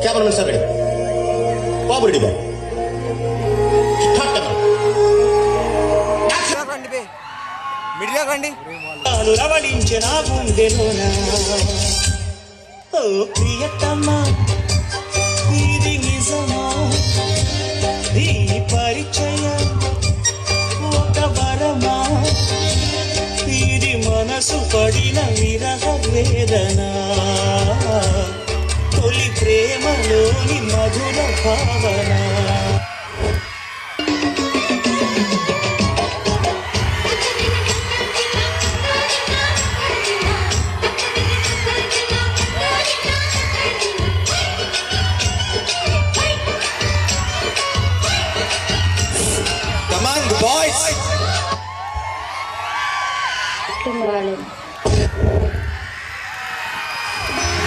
Cameraman साहब ready, बाबू ready भाई, start करना। मिडिया कंडी అనురవళించిన గుండెలోన ఓ ప్రియతమా ఇది నిజమా ఈ పరిచయం ఒక వరమా ఇది మనసు పడిన విరహ వేదన తొలి ప్రేమలోని మధుర భావన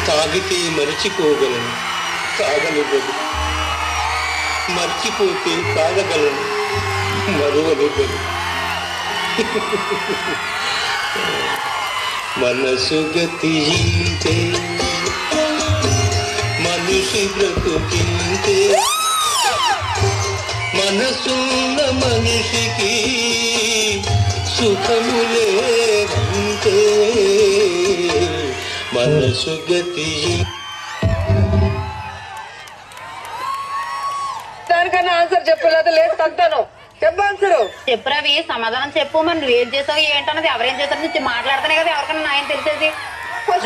తాగితే మరిచిపోగలను, తాగనివ్వదు. మర్చిపోతే తాగగలను, మరువనివ్వదు. మనసు గతింతే మనిషి బ్రతుకింతే, మనసున్న మనిషికి సుఖము లేదంతే. మనసు గతి దానికన్నా ఆన్సర్ చెప్పలేదు, లేదు తంతాను. చెప్పు ఆన్సర్ చెప్పు రవి, సమాధానం చెప్పు. మరి నువ్వు ఏం చేసావు ఏంటన్నది, ఎవరేం చేశారు నుంచి మాట్లాడుతున్నాయి కదా, ఎవరికన్నా నాయన తెలిసేది.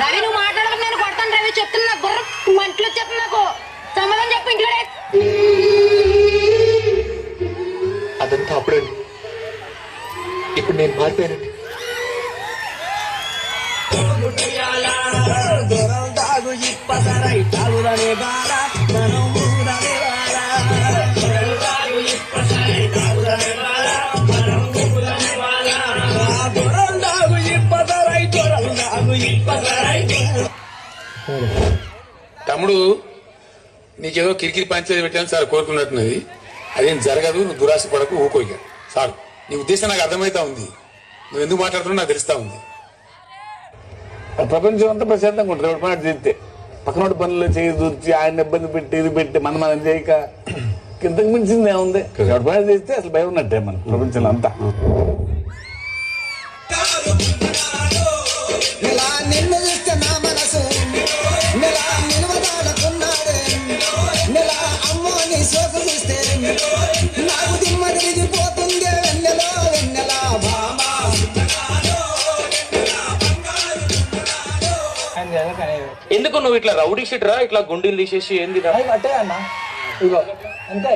రవి నువ్వు మాట్లాడదు, నేను కొడతాను. రవి చెప్తున్నా, గుర్రం మంట్లో చెప్పు, నాకు సమాధానం చెప్పు. ఇంట్లో అదంతా అప్పుడండి, ఇప్పుడు నేను మారిపోయానండి. తమ్ముడు నీకేదో కిరికిరి పంచాయతీ పెట్టాను సార్ కోరుకున్నట్టున్నది. అదేం జరగదు, నువ్వు దురాశ పడకు, ఊకోయిక సార్. నీ ఉద్దేశం నాకు అర్థమవుతా ఉంది, నువ్వు ఎందుకు మాట్లాడుతున్నావు నాకు తెలుస్తా ఉంది. ప్రపంచం అంతా ప్రశాంతంగా ఉంటుంది ఎవరి పని చేస్తే. పక్కనోటి పనులు చేయి దూర్చి ఆయన ఇబ్బంది పెట్టి ఇది పెట్టి మనం చేయక కిందకు మించింది ఏముంది. ఎవరి పని చేస్తే అసలు భయం ఉన్నట్టే మన ప్రపంచంలో అంతా. ఎందుకు నువ్వు ఇట్లా రౌడీ షీట్ రా, ఇట్లా గుండీలు తీసేసి ఏంది అట్టే అన్న, ఇగో అంతే.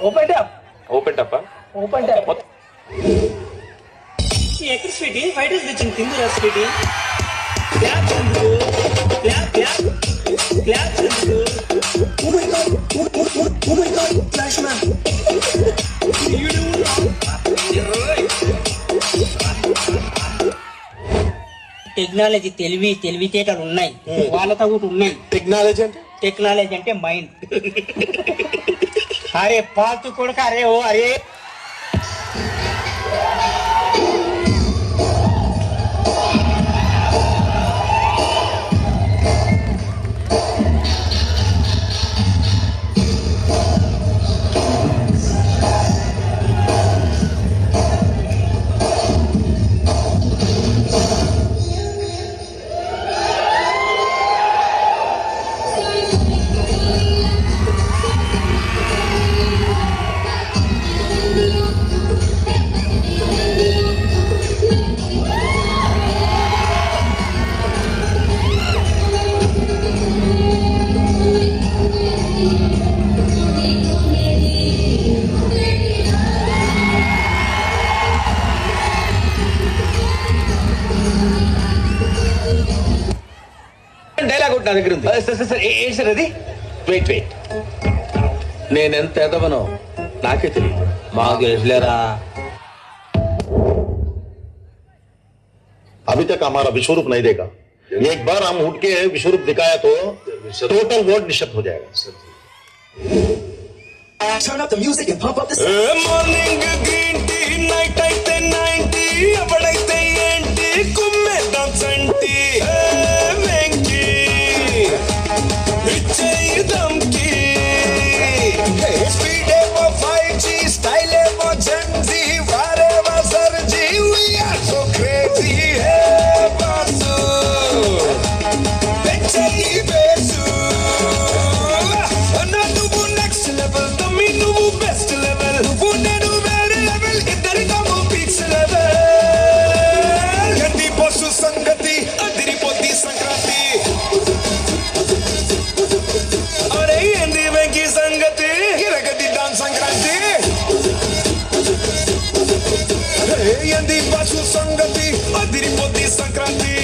ఓపెన్ టాప్, ఓపెన్ టప్ప, ఓపెన్ టాప్. ఎక్కడ స్వీటీ వైట్ రైస్ తెచ్చింది, తిందురా sweetie. Clap Chandru, clap clap clap Chandru. Oh my god, oh my god, flash man. Technology తెలివితేటలు ఉన్నాయి, వాళ్ళతో కూడా ఉన్నాయి. టెక్నాలజీ అంటే మైండ్. అరే పాతు కొడుకు, అరే ఓ అరే నా దగ్గర ఉంది. ఏంటి సార్ అది? వెయిట్ వెయిట్, నేనెంత ఎదవనో నాకే తెలియదు. మాకు తెలుసులేరా. अभी तक हमारा विश्वरूप नहीं देखा, एक बार हम उठ के विश्वरूप दिखाया तो टोटल वर्ल्ड निश्चित हो जाएगा. Turn up the music and pump up the sound. Morning green tea, night ఏంది పశు సంగతి అదిరి పొద్ది సంక్రాంతి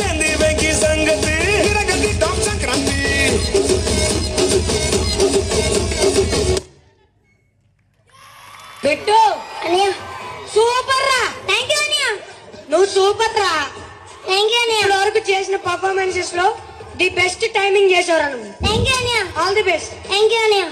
ఏంది వెంకి సంగతి ఇరగది టాప్ సంక్రాంతి పెట్టు సూపర్ రా. థ్యాంక్ యూ అనియా. నువ్వు సూపర్ రా. థ్యాంక్ యూ అనియా. ఇప్పటి వరకు చేసిన పర్ఫార్మెన్సెస్ లో ది బెస్ట్ టైమింగ్ చేశారు నువ్వు. థ్యాంక్ యూ అనియా. All the best. Thank you అనియా.